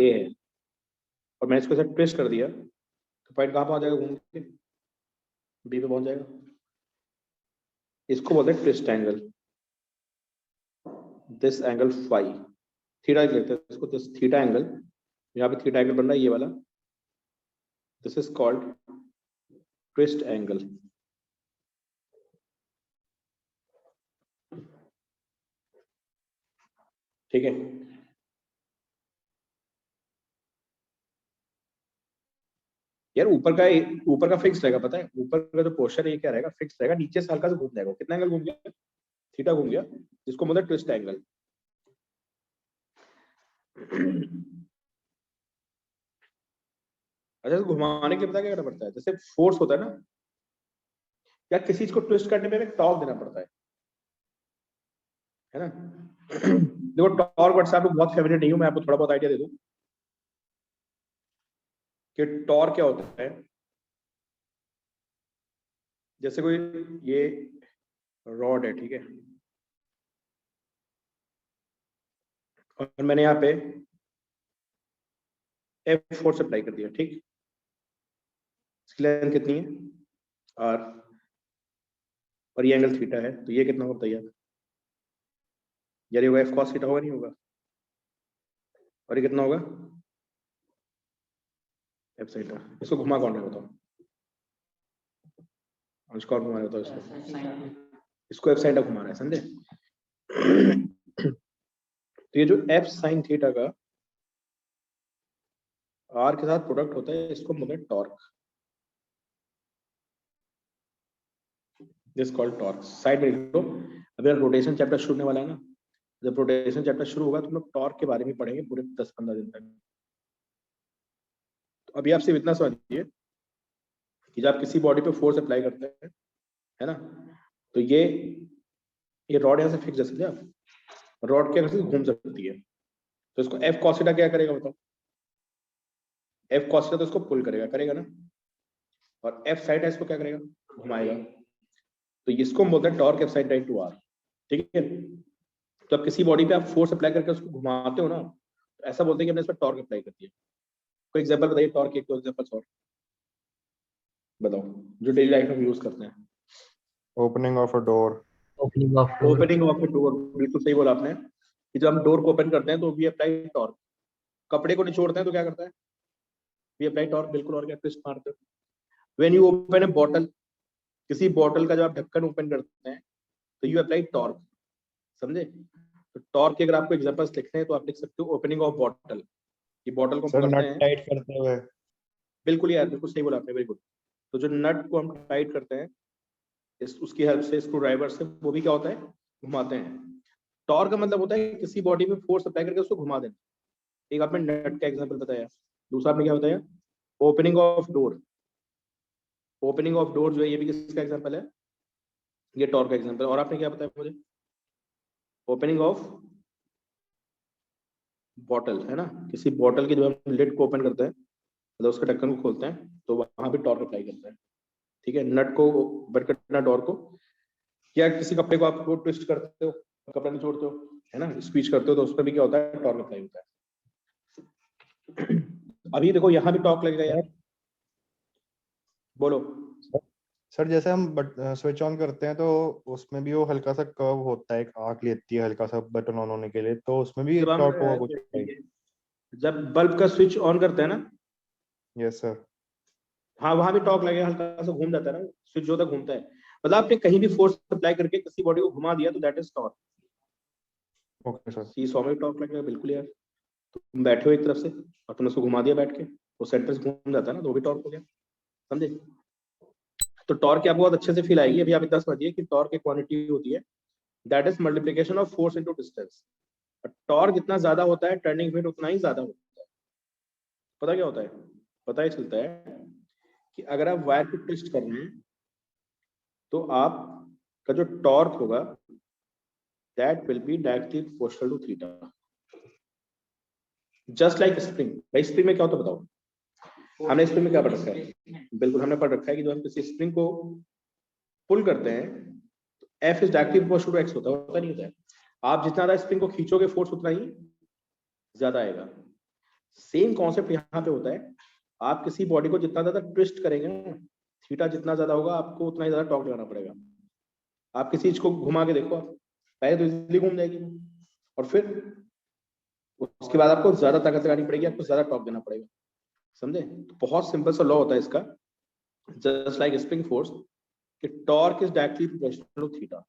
ए है और मैंने इसको ट्विस्ट कर दिया तो पॉइंट कहाँ पहुंच जाएगा, घूम के बी पे पहुंच जाएगा। इसको बोलते हैं twist angle. This angle phi, theta लेते हैं इसको, दिस थीटा एंगल, यहाँ पे थीटा एंगल बन रहा है ये वाला, this is called twist angle. ठीक है, यार ऊपर का फिक्स रहेगा, पता है ऊपर का जो पोर्शन है क्या रहेगा, फिक्स रहेगा, नीचे से हल्का से घूम जाएगा। कितना एंगल घूम गया, थीटा घूम गया, जिसको मतलब ट्विस्ट एंगल। अच्छा, घुमाने के पता क्या करना पड़ता है, जैसे फोर्स होता है ना, या किसी चीज को ट्विस्ट करने में टॉर्क देना पड़ता है ना। देखो टॉर्क, वर्ड से आप लोग बहुत फेवरेट नहीं हो, मैं आपको थोड़ा बहुत आइडिया दे दूं कि टॉर्क क्या होता है। जैसे कोई ये रॉड है, ठीक है, और मैंने यहाँ पे F फोर्स अप्लाई कर दिया, ठीक, इसकी लेंथ कितनी है और ये एंगल थीटा है, तो ये कितना होगा बताइए यार, ये होगा F cos थीटा, होगा नहीं होगा, और ये कितना होगा F थीटा। इसको घुमा कौन है बताओ, अंश कौन घुमा रहा है इसको F sin घुमा रहा है, समझे। तो ये जो F sin थीटा का R के साथ प्रोडक्ट होता है, इसको बोलते हैं torque, this called torque. Side में लिख लो, अभी रोटेशन चैप्टर शुरू होने वाला है ना, जब रोटेशन चैप्टर शुरू होगा तो हम लोग टॉर्क के बारे में पढ़ेंगे पूरे 10-15 दिन तक। तो अभी आप सिर्फ इतना समझिए कि जब आप किसी बॉडी पे फोर्स अप्लाई करते हैं, है ना, तो ये रॉड यहाँ से फिक्स कर सकते हैं आप, रॉड क्या कर सकती है, घूम सकती है, तो इसको F cos थीटा क्या करेगा बताओ, F cos थीटा तो इसको पुल करेगा ना, और F sin इसको क्या करेगा, घुमाएगा। तो इसको हम बोलते हैं torque F sin time to R, ठीक है। तो अब किसी बॉडी पे आप फोर्स अप्लाई करके उसको घुमाते हो ना, तो ऐसा बोलते हैं कि हमने इस पर टॉर्क अप्लाई कर दिया। कोई एग्जांपल बताइए टॉर्क के, कोई एग्जांपल्स और बताओ जो डेली लाइफ में यूज करते हैं। Opening of a door, opening of a door, बिल्कुल सही बोला आपने कि जब हम डोर को ओपन करते हैं तो वी अप्लाई टॉर्क। कपड़े को निचोड़ते हैं तो क्या करता है, वी अप्लाई टॉर्क, बिल्कुल, और क्या ट्विस्ट मारते हो। When you open A bottle, किसी बॉटल का जब आप ढक्कन ओपन करते हैं तो यू अप्लाई टॉर्क, समझे। तो टॉर्क के अगर आपको एग्जांपल्स लिखने हैं तो आप लिख सकते हो ओपनिंग ऑफ बॉटल, ये बॉटल को हम करते नट हैं टाइट करते हुए, बिल्कुल यार, बिल्कुल सही बोला आपने, वेरी गुड। तो जो नट को हम टाइट करते हैं उसकी हेल्प से, स्क्रू ड्राइवर से, वो भी क्या होता है, घुमाते हैं। टॉर्क का मतलब होता है किसी बॉडी में फोर्स अप्लाई करके उसको घुमा देना। एक आपने नट का एग्जांपल बताया, दूसरा आपने क्या बताया, opening of door. Opening of door जो है ये भी किसका एग्जांपल है, ये टॉर्क का एग्जांपल। और आपने क्या बताया मुझे, ओपनिंग ऑफ बॉटल, है ना, किसी बॉटल की जो हम लिड को ओपन करते हैं, मतलब उसके ढक्कन को खोलते हैं, तो वहां भी टॉर्क अप्लाई करते हैं, ठीक है। नट को बंद करना, डोर को, या किसी कपड़े को आप ट्विस्ट करते हो, कपड़ा निचोड़ते हो, है ना, स्पीच करते हो, तो उसमें भी क्या होता है, टॉर्क अप्लाई होता है। अभी देखो यहाँ भी टॉर्क लगेगा यार, बोलो। सर जैसे हम स्विच ऑन करते हैं तो उसमें भी वो हल्का सा कर्व होता है, एक आर्क लेती है हल्का सा बटन ऑन होने के लिए, तो उसमें भी टॉर्क होगा कुछ? जब बल्ब का स्विच ऑन करते हैं ना, यस सर, हाँ वहां भी टॉर्क लगेगा, हल्का सा घूम जाता है ना, स्विच जो तक घूमता है, मतलब आपने कहीं भी फोर्स अप्लाई करके किसी बॉडी को घुमा दिया तो that is torque. Okay sir. सी सौ में टॉर्क लगेगा, बिल्कुल यार। तुम बैठे हो एक तरफ से और तुमने उसको घुमा दिया बैठ के, वो सेंटर से घूम जाता है ना, तो वो भी टॉर्क हो गया, समझे। तो टॉर्क की आपको बहुत अच्छे से फील आएगी। अभी आप इतना समझिए कि टॉर्क एक क्वांटिटी होती है, that is multiplication of force into distance. Torque जितना ज्यादा होता है, टर्निंग वेट उतना ही ज्यादा होता है। पता क्या होता है, पता ही चलता है कि अगर आप वायर को ट्विस्ट कर रहे हैं तो आप का जो टॉर्क होगा that will be directly proportional to theta, just like spring. भाई स्प्रिंग में क्या होता है बताओ, हमने स्प्रिंग में क्या पढ़ रखा है, बिल्कुल हमने पढ़ रखा है कि जब हम किसी स्प्रिंग को पुल करते हैं तो F is directly proportional to x होता नहीं होता है। आप जितना ज्यादा स्प्रिंग को खींचोगे फोर्स उतना ही ज्यादा आएगा। सेम कॉन्सेप्ट यहाँ पे होता है, आप किसी बॉडी को जितना ज्यादा ट्विस्ट करेंगे ना, थीटा जितना ज्यादा होगा आपको उतना ही ज्यादा टॉर्क लगाना पड़ेगा। आप किसी चीज को घुमा के देखो, पहले तो इजीली घूम जाएगी और फिर उसके बाद आपको ज्यादा ताकत लगानी पड़ेगी, आपको ज्यादा टॉर्क देना पड़ेगा, समझे? तो बहुत सिंपल सा लॉ होता है इसका, जस्ट लाइक स्प्रिंग फोर्स, कि torque is directly proportional to theta.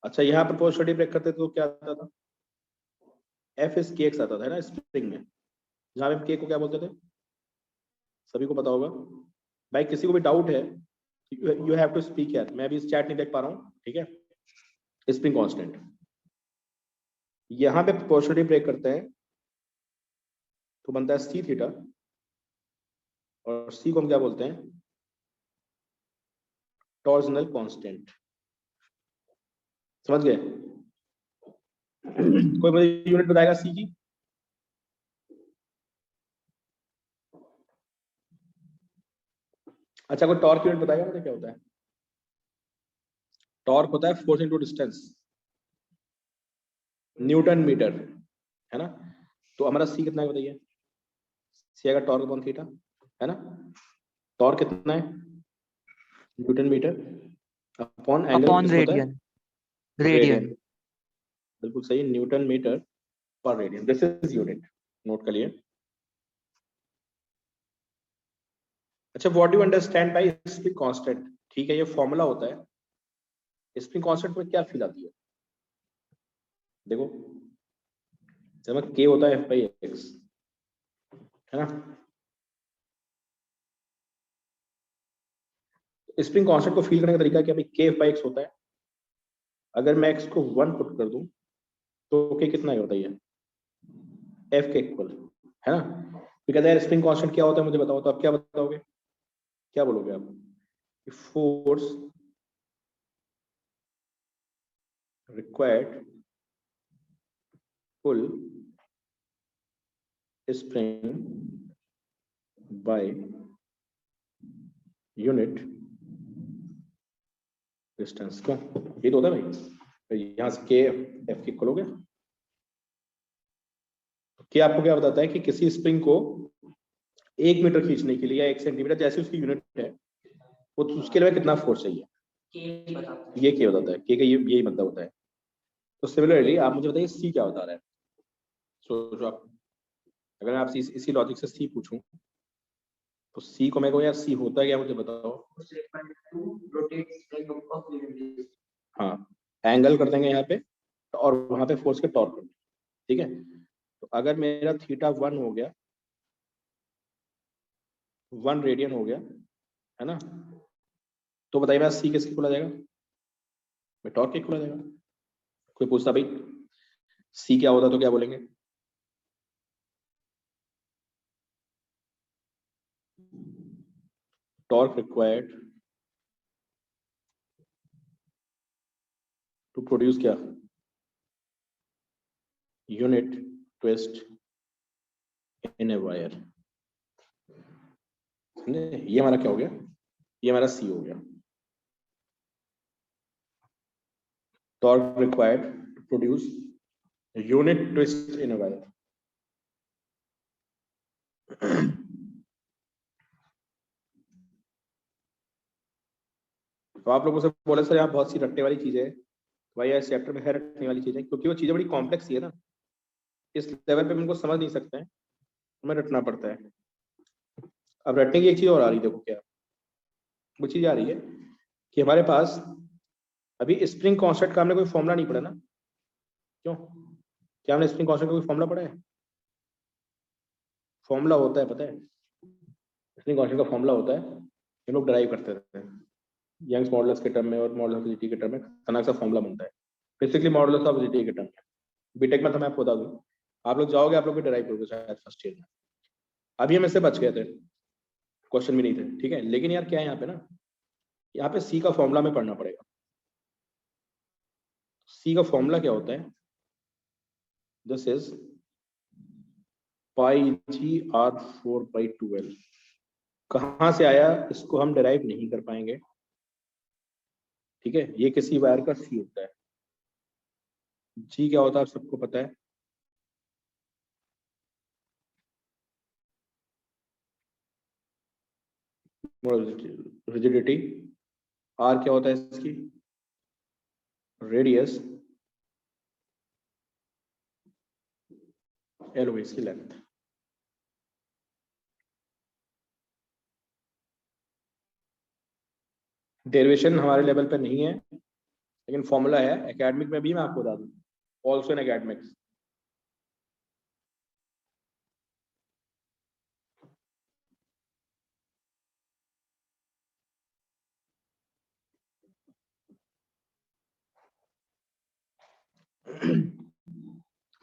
अच्छा, यहाँ प्रोपोर्शनलिटी ब्रेक करते थे तो क्या आता था? एफ इज के एक्स आता था ना स्प्रिंग में, जहां पे के को क्या बोलते थे, सभी को पता होगा। भाई किसी को भी डाउट है, यू हैव टू स्पीक यार, मैं अभी इस चैट नहीं देख पा रहा हूँ, ठीक है? स्प्रिंग कांस्टेंट, यहाँ पे प्रोपोर्शनलिटी ब्रेक करते हैं तो बनता है सी थीटा, और सी को हम क्या बोलते हैं? Torsional constant. समझ गए? कोई मुझे यूनिट बताएगा सी की? अच्छा, कोई टॉर्क यूनिट बताएगा मुझे क्या होता है? टॉर्क होता है force into distance, newton metre, है ना? तो हमारा सी कितना है बताइए? सी आएगा टॉर्क अपॉन थीटा, है ना? टॉर्क कितना है? Newton metre upon angle upon किसका होता है? Radian, radian. बिल्कुल सही, न्यूटन मीटर पर radian, this is unit, note कर लिए। अच्छा, what do you understand by spring constant? ठीक है, ये फॉर्मूला होता है। स्प्रिंग कांस्टेंट में क्या फील आती है? देखो, जब के होता है एफ बाई एक्स, है ना? स्प्रिंग कांस्टेंट को फील करने का तरीका क्या है? के एफ बाई एक्स होता है, अगर मैं एक्स को 1 पुट कर दूं तो के कितना ही होता है? एफ के इक्वल, है ना? तो कहते हैं स्प्रिंग कांस्टेंट क्या होता है मुझे बताओ, तो आप क्या बताओगे, क्या बोलोगे आप? Force required pull spring by unit distance. क्यों? ये तो होता है भाई, तो यहां से के एफ के इक्वल हो गया। क्या आपको क्या बताता है कि किसी स्प्रिंग को 1 मीटर खींचने के लिए या 1 सेंटीमीटर जैसे उसकी यूनिट है, वो तो उसके लिए कितना फोर्स चाहिए, ये क्या बताता है? के का यही मतलब होता है। तो सिमिलरली आप मुझे बताइए सी क्या बता रहा है? सोचो आप, अगर मैं आपसे इसी लॉजिक से सी पूछूं तो सी को मैं कहूँ यार सी होता है क्या, मुझे बताओ। हाँ, एंगल कर देंगे यहाँ पे और वहां पे फोर्स के टॉर्क कर देंगे, ठीक है? तो अगर मेरा थीटा 1 हो गया, 1 रेडियन हो गया, है ना? तो बताइए मेरा सी किसके खुला जाएगा? मैं टॉर्क के खुला जाएगा। कोई पूछता भाई सी क्या होता तो क्या बोलेंगे? टॉर्क रिक्वायर्ड टू प्रोड्यूस क्या? Unit twist in a wire. ये हमारा क्या हो गया? ये हमारा सी हो गया। Torque required to produce unit twist in a wire. तो आप लोगों से बोले सर यहाँ बहुत सी रटने वाली चीजें है, भाई इस चैप्टर में है रटने वाली चीजें, क्योंकि वो चीजें बड़ी कॉम्प्लेक्स है ना, इस लेवल पे हम उनको समझ नहीं सकते हैं, हमें रटना पड़ता है। अब रटने की एक चीज और आ रही है, देखो क्या वो चीज आ रही है कि हमारे पास अभी स्प्रिंग कांस्टेंट का हमने कोई फॉर्मूला नहीं पढ़ा ना। क्यों? क्या हमने स्प्रिंग कांस्टेंट का कोई फॉर्मूला पढ़ा है? फॉर्मूला होता है, पता है? स्प्रिंग कांस्टेंट का फॉर्मूला होता है, ये लोग ड्राइव करते रहते हैं यंग्स मॉडुलस के टर्म में और मॉडुलस ऑफ रिजिडिटी के टर्म में, खतरनाक सा फॉर्मूला बनता है बेसिकली मॉडुलस ऑफ रिजिडिटी के टर्म में। बीटेक में तो मैं आपको बता दूं, आप लोग जाओगे, आप लोग भी ड्राइव करोगे शायद फर्स्ट ईयर में। अभी हम इससे बच गए थे, क्वेश्चन भी नहीं थे, ठीक है? लेकिन यार क्या है यहाँ पे ना, यहाँ पे सी का फॉर्मूला में पढ़ना पड़ेगा। सी का फॉर्मूला क्या होता है? This is pi G R 4/12। कहां से आया इसको हम डिराइव नहीं कर पाएंगे, ठीक है? ये किसी वायर का सी होता है। जी क्या होता है आप सबको पता है, रिजिडिटी, आर क्या होता है इसकी, रेडियस, एल हुई इसकी लेंथ। डेरिवेशन हमारे लेवल पे नहीं है, लेकिन फॉर्मूला है एकेडमिक में भी, मैं आपको बता दूं, ऑल्सो इन एकेडमिक्स।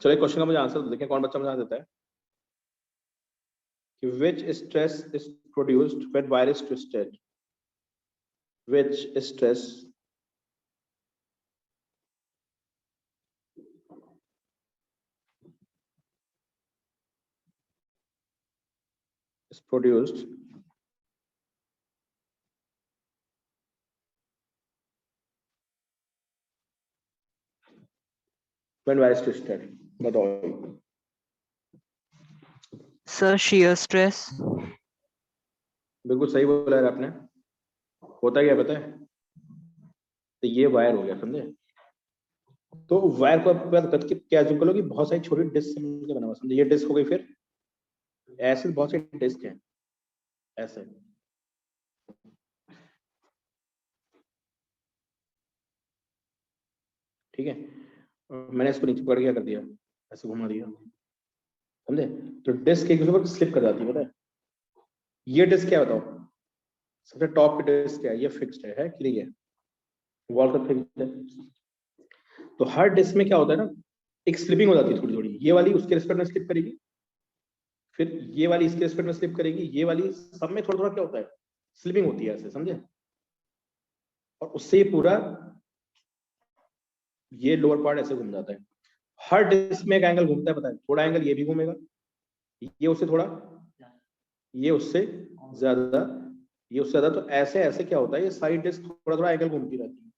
चलो एक क्वेश्चन का मुझे आंसर देखें, कौन बच्चा मुझे आंसर देता है कि which stress is produced when wire is twisted, which stress is produced when wire is twisted, बताओ। Sir shear stress। बिल्कुल सही बोला यार आपने, होता क्या पता है, तो ये वायर हो गया, समझे। तो वायर को आप क्या जो करो कि बहुत सारी छोटी डिस्क से मिलकर बना हुआ, समझे। ये डिस्क हो गई, फिर ऐसे बहुत सारी डिस्क हैं ऐसे, ठीक है। मैंने इसको नीचे पकड़ के क्या कर दिया, ऐसे घुमा दिया, समझे। तो डिस्क एक दूसरे पर स्लिप कर जाती है, पता है। ये डिस्क क्या बताओ, सबसे टॉप की डिस्क क्या है, ये फिक्स्ड है कि नहीं है, वॉल पर फिक्स्ड है। तो हर डिस्क में क्या होता है ना, एक स्लिपिंग हो जाती है थोड़ी थोड़ी, ये वाली उसके रिस्पेक्ट में स्लिप करेगी, फिर ये वाली इसके रिस्पेक्ट में स्लिप करेगी, ये वाली सब में थोड़ा थोड़ा क्या होता है, स्लिपिंग होती है ऐसे, समझे। और उससे ये पूरा ये लोअर पार्ट ऐसे घूम जाता है। हर डिस्क में एक एंगल घूमता है, पता है, थोड़ा एंगल ये भी घूमेगा, ये उससे थोड़ा, ये उससे ज्यादा, ये उससे ज्यादा। तो ऐसे ऐसे क्या होता है, ये साइड डिस्क थोड़ा थोड़ा एंगल घूमती रहती है,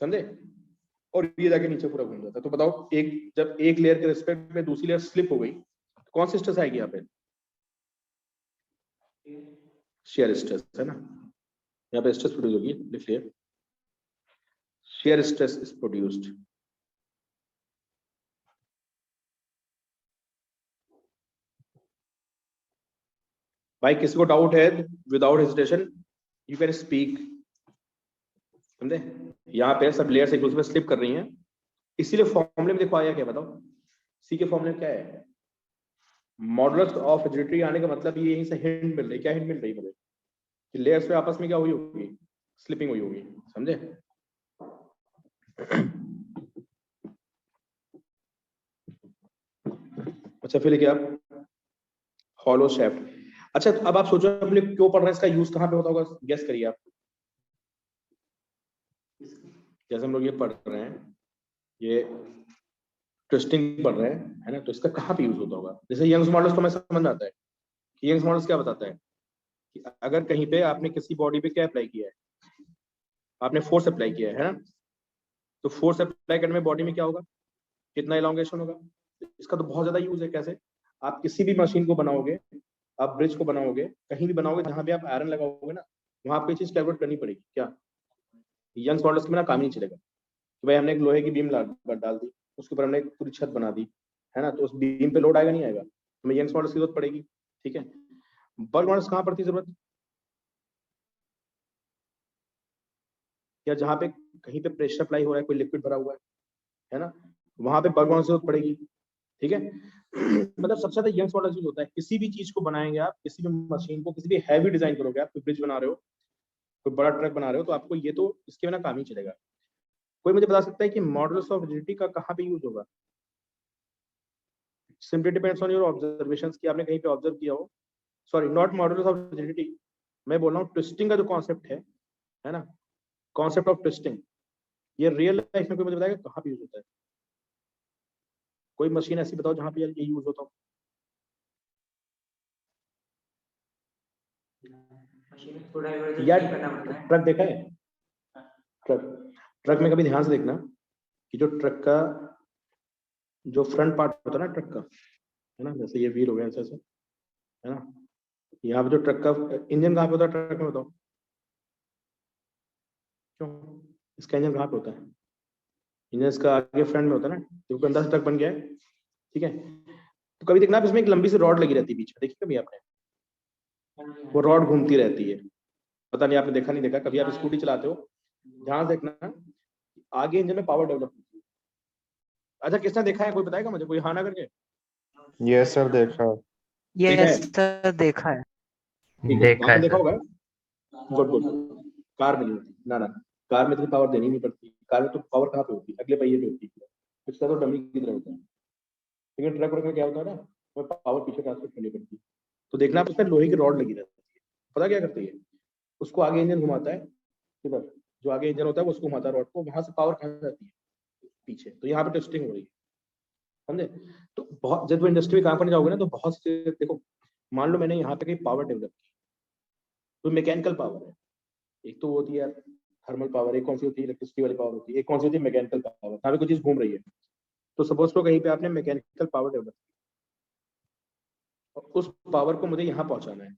समझे। और ये जाके नीचे पूरा घूम जाता है। तो बताओ, एक जब एक लेयर के रिस्पेक्ट में दूसरी लेयर स्लिप हो गई, तो कौन सी स्ट्रेस आएगी यहाँ पे, शेयर स्ट्रेस है ना। यहाँ पे स्ट्रेस प्रोड्यूस होगी, लिख लिया, शेयर स्ट्रेस इज प्रोड्यूस्ड। भाई किसी को डाउट है, without hesitation you can speak, समझे। यहाँ पे सब लेयर्स एक दूसरे पे स्लिप कर रही हैं, इसीलिए फॉर्मूले में देखो आया क्या, बताओ। सी के फॉर्मूले में क्या है, मॉडुलस ऑफ रिजिडिटी आने का मतलब ये यहीं से हिंट मिल रही, क्या हिंट मिल रही है मुझे, कि लेयर्स पे आपस में क्या हुई होगी, स्लिपिंग हुई होगी, समझे। अच्छा फिर क्या, हॉलो शेफ्ट। अच्छा अब आप सोचो हम लोग क्यों पढ़ रहे हैं, इसका यूज कहाँ पे होता होगा, गेस करिए आप। जैसे हम लोग ये पढ़ रहे हैं, ये ट्विस्टिंग पढ़ रहे हैं, है ना, तो इसका कहाँ पे यूज होता होगा। जैसे यंग्स मॉडल्स तो हमें समझ आता है कि यंग्स मॉडल्स क्या बताता है कि अगर कहीं पे आपने किसी बॉडी पे क्या अप्लाई किया है, आपने फोर्स अप्लाई किया है ना, तो फोर्स अप्लाई करने में बॉडी में क्या होगा, कितना इलॉन्गेशन होगा। इसका तो बहुत ज्यादा यूज है। कैसे, आप किसी भी मशीन को बनाओगे, आप ब्रिज को बनाओगे, कहीं भी बनाओगे, जहां भी आप आयरन लगाओगे ना, वहां आपको ये चीज कैलकुलेट करनी पड़ेगी। क्या यंग्स मॉडल्स के बिना काम ही नहीं चलेगा कि भाई हमने एक लोहे की बीम डाल दी, उसके ऊपर हमने एक पूरी छत बना दी, है ना, तो उस बीम पे लोड आएगा नहीं आएगा, हमें यंग्स मॉडल्स की जरूरत पड़ेगी, ठीक है। बल्क मॉडल्स कहाँ पड़ती जरूरत, या जहाँ पे कहीं पे प्रेशर अप्लाई हो रहा है, कोई लिक्विड भरा हुआ है ना, वहां पे बल्क मॉडल्स की जरूरत पड़ेगी, ठीक है। मतलब सबसे ज्यादा यंग्स मॉडल यूज होता है। किसी भी चीज को बनाएंगे आप, किसी भी मशीन को, किसी भी हैवी डिजाइन करोगे आप, कोई ब्रिज बना रहे हो, कोई बड़ा ट्रक बना रहे हो, तो आपको ये तो इसके बिना काम ही चलेगा। कोई मुझे बता सकता है कि मॉडल्स ऑफ रिजिडिटी का कहाँ पे यूज होगा। Simply depends on your observations, कि आपने कहीं पे ऑब्जर्व किया हो। Sorry, not models of rigidity, मैं बोल रहा हूँ ट्विस्टिंग का जो कॉन्सेप्ट है ना, कॉन्सेप्ट ऑफ ट्विस्टिंग, ये रियल लाइफ में कोई मुझे बताएगा कहाँ पे यूज होता है। कोई मशीन ऐसी बताओ जहाँ पे ये यूज होता हो। यार ट्रक देखा है, ट्रक, ट्रक में कभी ध्यान से देखना कि जो ट्रक का जो फ्रंट पार्ट होता है ना ट्रक का, है ना, जैसे ये व्हील हो गया ऐसे ऐसे, है ना, यहाँ पे जो ट्रक का इंजन कहाँ पे होता है ट्रक में, बताओ क्यों? इसका इंजन कहाँ पे होता है? इंजन इसका आगे फ्रंट में होता है ना, क्योंकि अंदर से ट्रक बन गया है, ठीक है। तो कभी देखना आप इसमें एक लंबी सी रॉड लगी रहती है बीच में, देखिए कभी आपने? वो रॉड घूमती रहती है, पता नहीं आपने देखा नहीं देखा, कभी आप स्कूटी चलाते हो, ध्यान से देखना, आगे इंजन में पावर डेवलप होती है। अच्छा किसने देखा है, कोई बताएगा मुझे, कोई हाँ ना करके? यस सर, देखा। देखा है? Yes, sir, देखा है. ठीक है, देखा आपने है देखा सर। होगा। Good good. कार में नहीं होती, ना ना, कार में तो पावर देनी नहीं पड़ती, कार में तो पावर कहाँ पे होती है? अगले पहिए पे होती है, इसका तो डमी की तरह होता है। लेकिन ट्रक में क्या होता है ना, वो पावर पीछे ट्रांसफर करनी पड़ती है। तो देखना आप, उसमें लोहे की रॉड लगी रहती है, पता क्या करती है, उसको आगे इंजन घुमाता है, किधर, जो आगे इंजन होता है वो उसको घुमाता है रॉड को, वहां से पावर कहाँ जाती है? पीछे। तो यहाँ पे टेस्टिंग हो रही है, समझे? तो बहुत, जब इंडस्ट्री में काम करने जाओगे ना, तो बहुत से देखो, मान लो मैंने यहाँ पे कहीं पावर डेवलप की, तो मैकेनिकल पावर है, एक तो वो होती है यार थर्मल पावर, एक कौन सी होती है इलेक्ट्रिसिटी वाली पावर होती है, एक कौन सी होती है मैकेनिकल पावर, यहाँ पे कोई चीज घूम रही है। तो सपोज को कहीं पे आपने मैकेनिकल पावर डेवलप की, और उस पावर को मुझे यहाँ पहुंचाना है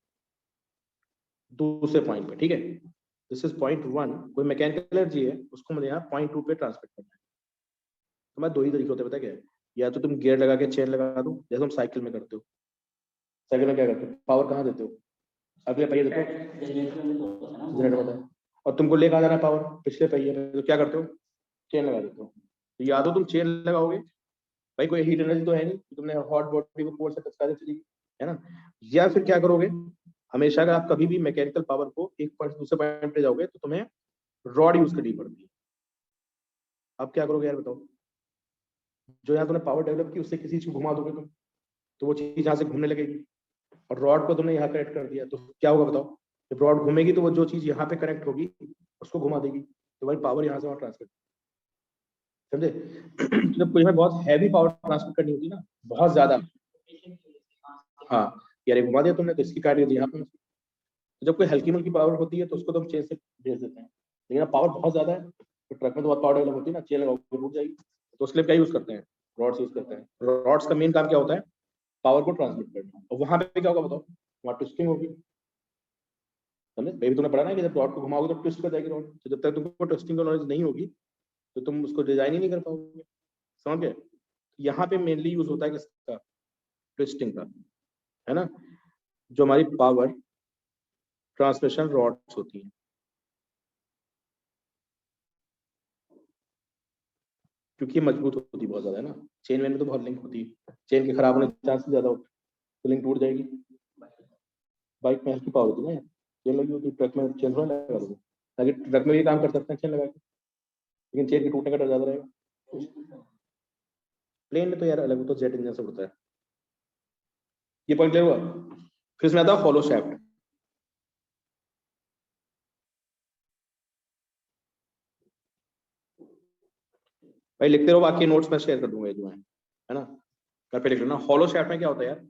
दूसरे पॉइंट पे, ठीक है, दिस इज पॉइंट 1, कोई मैकेनिकल एनर्जी है, उसको मुझे यहाँ पॉइंट 2 पे ट्रांसफर करना है। तो मैं दो ही तरीके होते हैं, पता क्या है? या तो तुम गियर लगा के चेन लगा दो, जैसे तुम साइकिल में करते हो, साइकिल में क्या करते हो, पावर कहाँ देते हो? अगले पहिए देते हो, जनरेटर होता है, और तुमको ले कहाँ जाना है पावर? पिछले पहिए पे, तो क्या करते हो? चेन लगा देते हो। तो या तो तुम चेन लगाओगे, भाई कोई हीट एनर्जी तो है नहीं, तुमने हॉट बॉडी को कोल्ड से टच कर चली, है ना? या फिर क्या करोगे, हमेशा अगर आप कभी भी मैकेनिकल पावर को एक पॉइंट से दूसरे पॉइंट पे जाओगे, तो तुम्हें रॉड यूज करनी पड़ती है। अब क्या करोगे यार बताओ, जो यहाँ तुमने पावर डेवलप की, उससे किसी चीज को घुमा दोगे तुम, तो वो चीज यहाँ से घूमने लगेगी, और रॉड को तुमने यहाँ कनेक्ट कर दिया, तो क्या होगा बताओ? जब रॉड घूमेगी तो वो जो चीज यहाँ पे कनेक्ट होगी उसको घुमा देगी, तो भाई पावर यहाँ से वहां ट्रांसफर, समझे? जब कोई हमें बहुत हैवी पावर ट्रांसफर करनी होती है ना, बहुत ज्यादा, हाँ, यार ये घुमा दिया तुमने तो इसकी काट दी यहाँ पे। तो जब कोई हल्की मुल्की पावर होती है तो उसको तो हम चेन से भेज देते हैं, लेकिन अब पावर बहुत ज्यादा है, तो ट्रक में तो बहुत पावर डेवलप होती है ना, चेन लगाओगे रुक जाएगी, तो उसके लिए क्या यूज करते हैं? रॉड्स यूज करते हैं। रॉड्स का मेन काम क्या होता है? पावर को ट्रांसमिट करना। और वहां पे क्या होगा बताओ? वहां ट्विस्टिंग होगी, समझे? बेबी तुमने पढ़ा ना कि जब रॉड को घुमाओगे तो ट्विस्ट कर जाएगी रॉड, तो जब तक तुमको ट्विस्टिंग का नॉलेज नहीं होगी तो तुम उसको डिजाइन ही नहीं कर पाओगे, समझ गए? यहाँ पे मेनली यूज होता है किसका? ट्विस्टिंग का, है ना? जो हमारी पावर ट्रांसमिशन रॉड्स होती है, क्योंकि ये मजबूत होती है बहुत ज्यादा, है ना? चेन वेन में तो बहुत लिंक होती है, चेन के खराब होने के चांसेस ज्यादा होते हैं, तो लिंक टूट जाएगी। बाइक में हल्की पावर होती है ना, चेन लगी होती है, ट्रक में चेन थोड़ा लगा दोगे, ताकि ट्रक में भी काम कर सकते हैं चेन लगा के, लेकिन चेन के टूटने का डर ज्यादा रहेगा। प्लेन में तो यार अलग, तो जेट इंजन से उड़ता है। ये पॉइंट क्लियर हुआ? फिर इसमें आता है हॉलो शैफ्ट। भाई लिखते रहो, बाकी नोट्स में शेयर कर दूंगा जो है ना, घर पे लिख लेना। हॉलो शैफ्ट में क्या होता है यार?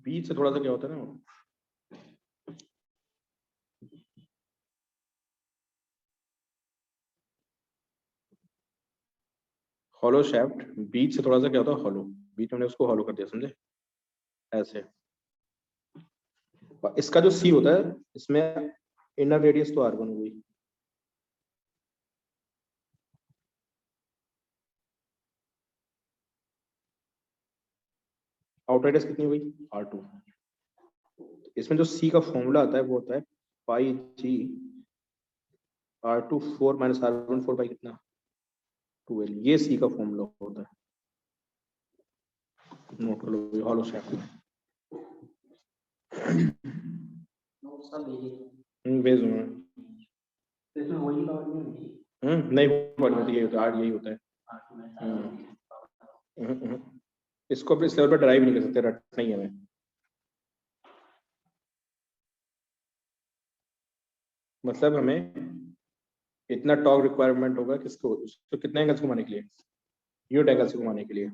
बीच से थोड़ा सा क्या होता है ना, हॉलो शैफ्ट, बीच से थोड़ा सा क्या होता है? हॉलो, बीच में हमने उसको हॉलो कर दिया, समझे? ऐसे। इसका जो सी होता है, इसमें इनर रेडियस तो R1 हो गई, आउटर रेडियस कितनी हो गई? R2। इसमें जो सी का फॉर्मूला आता है वो होता है पाई जी R2 4 माइनस R1 4 बाई कितना? 12। ये सी का फॉर्मूला होता है, नोट कर लो हॉलो शैफ्ट। भेज दूंगा। नहीं, पॉइंट होती है, यही होता है, यही होता है। इसको अपने इस लेवल पर ड्राइव नहीं कर सकते, रटना ही है हमें। मतलब हमें इतना टॉर्क रिक्वायरमेंट होगा किसको, उसको कितने एंगल से घुमाने के लिए? यूनिट एंगल से घुमाने के लिए।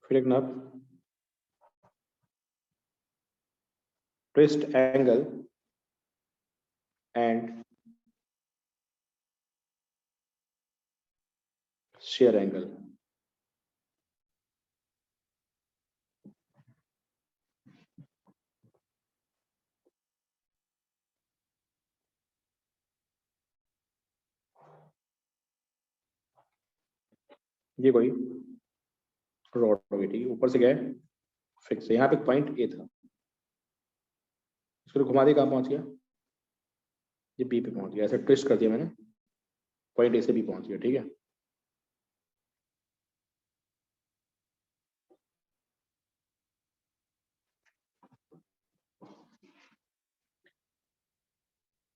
फिर एक नाप twist angle and shear angle. ये कोई रॉड होगी, ठीक है, ऊपर से गए फिक्स, यहाँ पे पॉइंट ए था, इसको घुमा दिया, कहाँ पहुंच गया, ये बी पे पहुंच गया, ऐसे ट्विस्ट कर दिया मैंने, पॉइंट ए से बी पहुंच गया, ठीक है।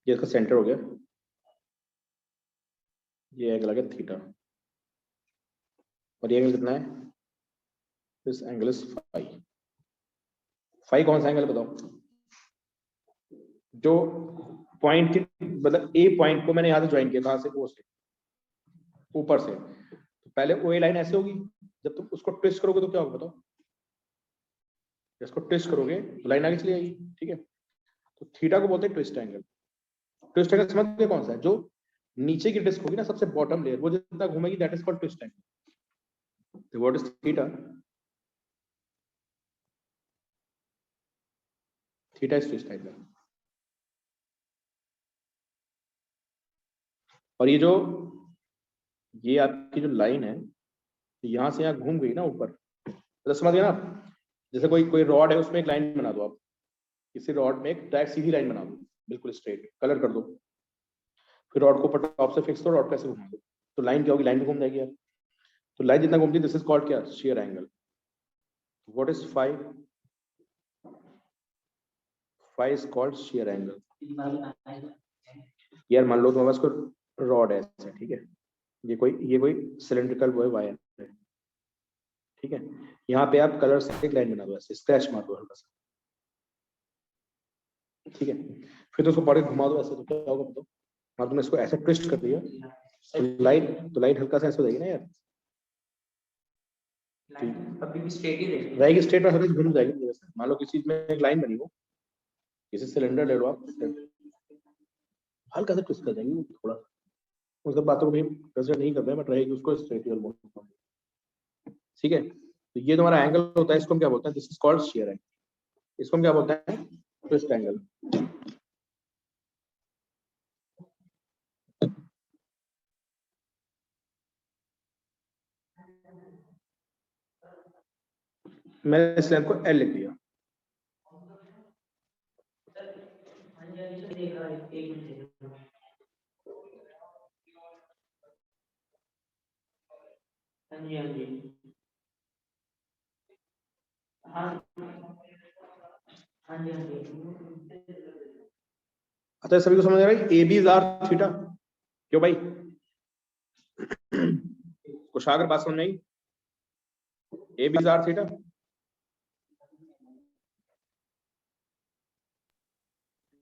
ये इसका सेंटर हो गया, ये एंगल आ गया थीटा, और ये एंगल कितना है, this angle is phi. Phi कौन सा एंगल बताओ, जो पॉइंट की मतलब ए पॉइंट को मैंने यहां से ज्वाइन किया, कहां से, ओ से, ऊपर से, तो पहले ओ ए लाइन ऐसे होगी, जब तुम उसको ट्विस्ट करोगे तो क्या होगा बताओ, इसको ट्विस्ट करोगे तो लाइन आगे चली आएगी, ठीक है। तो थीटा को बोलते हैं ट्विस्ट एंगल। ट्विस्ट एंगल समझ गए कौन सा है, जो नीचे की डिस्क होगी ना, सबसे बॉटम लेयर, वो जितना घूमेगी that is called twist angle. तो what is theta, theta is twist angle. और ये आपकी जो लाइन है, तो यहां से यहाँ घूम गई ना ऊपर, तो समझ गए ना आप, जैसे कोई रॉड है, उसमें एक लाइन बना दो आप, किसी रॉड में एक डायरेक्ट सीधी लाइन बना दो, बिल्कुल स्ट्रेट, कलर कर दो, फिर रॉड को ऊपर टॉप से फिक्स करो, रॉड कैसे घुमा दो, तो लाइन क्या होगी, लाइन भी घूम जाएगी यार। तो लाइन जितना घूमती है, दिस इज कॉल्ड क्या, shear angle. What is phi, phi is called shear angle. यार मान लो तुम्हारे पास कोई रॉड है ऐसे, ठीक है, ये कोई सिलेंड्रिकल वो है, वायर है, ठीक है, यहाँ पे आप कलर से एक लाइन बना दो, ऐसे स्क्रैच मार दो हल्का सा, ठीक है, फिर तो उसको बॉडी घुमा दो ऐसे, तो क्या होगा बताओ, हाँ तुमने इसको ऐसे ट्विस्ट कर दिया, तो लाइन हल्का सा ऐसे हो जाएगी ना यार, अभी भी स्ट्रेट ही रहेगी, स्ट्रेट पर हल्का घूम जाएगी जैसे। मान लो किसी चीज में एक लाइन बनी हो, किसी सिलेंडर ले लो आप, हल्का सा ट्विस्ट कर देंगे थोड़ा, उसके बातों को भी कंसीडर नहीं करते हैं, बट रहेगी उसको स्ट्रेट ही ऑलमोस्ट, ठीक है। तो ये तुम्हारा एंगल होता है, इसको हम क्या बोलते हैं, this is called shear angle, इसको हम क्या बोलते हैं, ट्विस्ट एंगल। मैंने इस लेंथ को L लिख दिया, अच्छा सभी को समझ आ रहा है, A B is R theta, क्यों भाई, कुछ अगर बात समझ में आई, A B is R theta,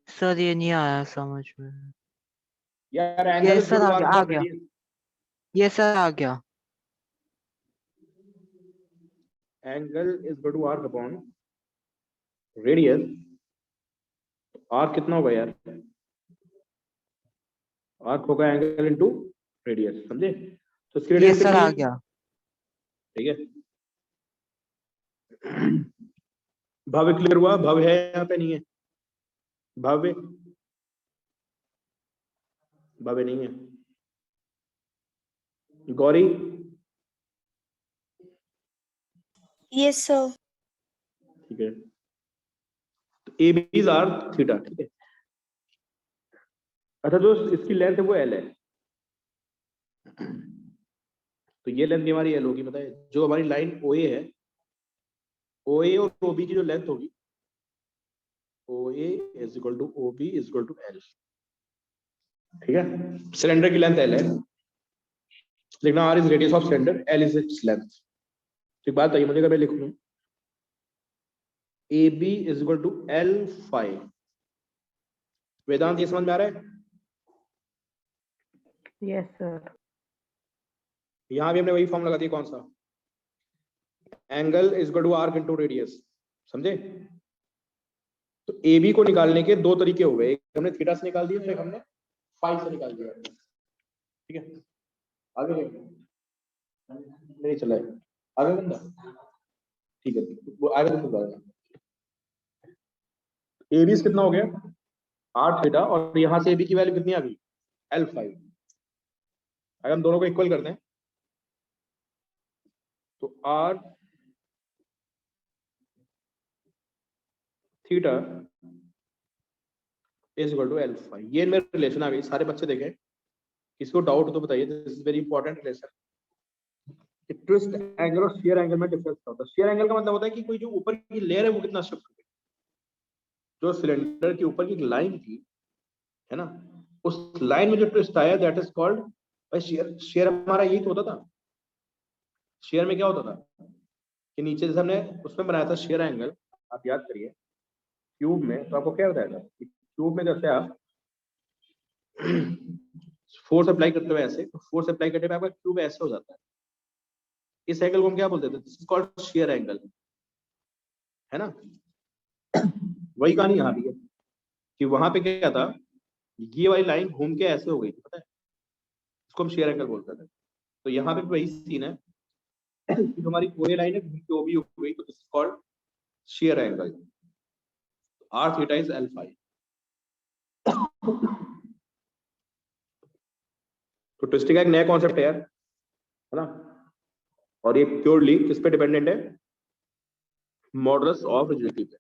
sir ये नहीं आया समझ में। यार एंगल ये इज सर गुड आ गया, ये सर आ गया। Angle is good to arc upon radius, arc कितना होगा यार, आर्क होगा एंगल इनटू रेडियस, समझे, तो इसकी ये रेडियस सर कितनी आ है, गया। ठीक है। भव्य क्लियर हुआ, भव्य है यहाँ पे, नहीं है भव्य, भव्य नहीं है, गौरी, यस सर। ठीक है, तो A B is R theta, ठीक है। अच्छा जो इसकी लेंथ है वो एल है, तो ये लेंथ हमारी एल होगी, पता है, जो हमारी लाइन ओ ए है, ओ ए और ओ बी की जो लेंथ होगी, O A is equal to O B is equal to L, ठीक है। सिलेंडर की लेंथ एल है, लिखना R is radius of cylinder, L is its length. एक बात बताइए मुझे, अगर मैं लिखूं A B is equal to L phi, Vedant ये समझ में आ रहा है, यस सर। यहां भी हमने वही फॉर्म लगा दिया, कौन सा, angle is equal to arc into radius, समझे? तो ए बी को निकालने के दो तरीके हो गए, एक हमने थीटा से निकाल दिया, एक हमने फाई से निकाल दिया। ठीक है, आगे नहीं चला है, आगे बंदा, ठीक है वो आगे तो बताना। ए बी कितना हो गया आर थीटा, और यहां से ए बी की वैल्यू कितनी आ गई L5। अगर हम दोनों को इक्वल करते हैं तो R theta is equal to L5। ये इनमें रिलेशन आ गई। सारे बच्चे देखें, किसको डाउट हो तो बताइए, this is very important relation. Twist angle और शियर एंगल में डिफरेंस होता है। शियर एंगल का मतलब होता है कि कोई जो ऊपर की लेयर है वो कितना शिफ्ट हो गई। जो सिलेंडर के ऊपर की एक लाइन थी, है ना, उस लाइन में जो ट्विस्ट आया दैट इज कॉल्ड भाई शियर। शियर हमारा यही तो होता था। शेयर में क्या होता था कि नीचे जैसे हमने उसमें बनाया था शेयर एंगल, आप याद करिए क्यूब में, तो आपको क्या बताया था कि क्यूब में जैसे आप फोर्स अप्लाई करते हुए ऐसे, तो फोर्स अप्लाई करते हुए आपका क्यूब ऐसे हो जाता है। इस एंगल को हम क्या बोलते थे, this is called shear angle, है ना। वही कहानी यहाँ भी है कि वहां पे क्या था, ये वाली लाइन घूम के ऐसे हो गई थी, पता है, इसको हम शेयर एंगल बोलते थे। तो यहाँ पे वही सीन है कि हमारी कोई लाइन है घूम के वो भी हो गई, तो this is called shear angle. R theta is L5। तो ट्विस्टिंग का एक नया कॉन्सेप्ट है यार, है ना, और ये प्योरली किस पे डिपेंडेंट है, मॉडुलस ऑफ रिजिडिटी पे।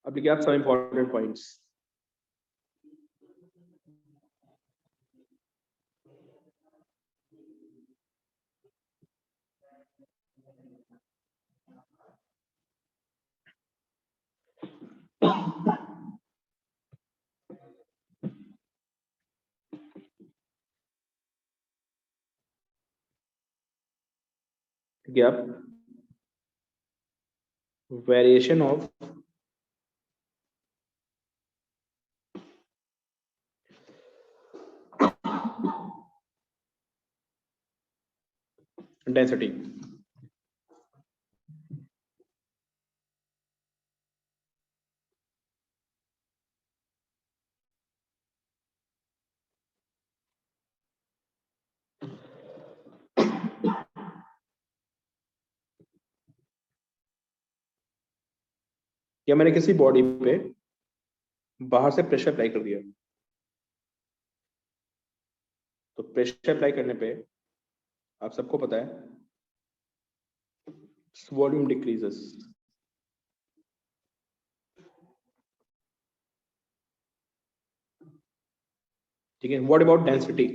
अब देखिए आप सब इंपॉर्टेंट पॉइंट्स। ठीक है, आप वेरिएशन ऑफ डेंसिटी, या मैंने किसी बॉडी पे बाहर से प्रेशर अप्लाई कर दिया, तो प्रेशर अप्लाई करने पे आप सबको पता है वॉल्यूम डिक्रीजेस। ठीक है, व्हाट अबाउट डेंसिटी?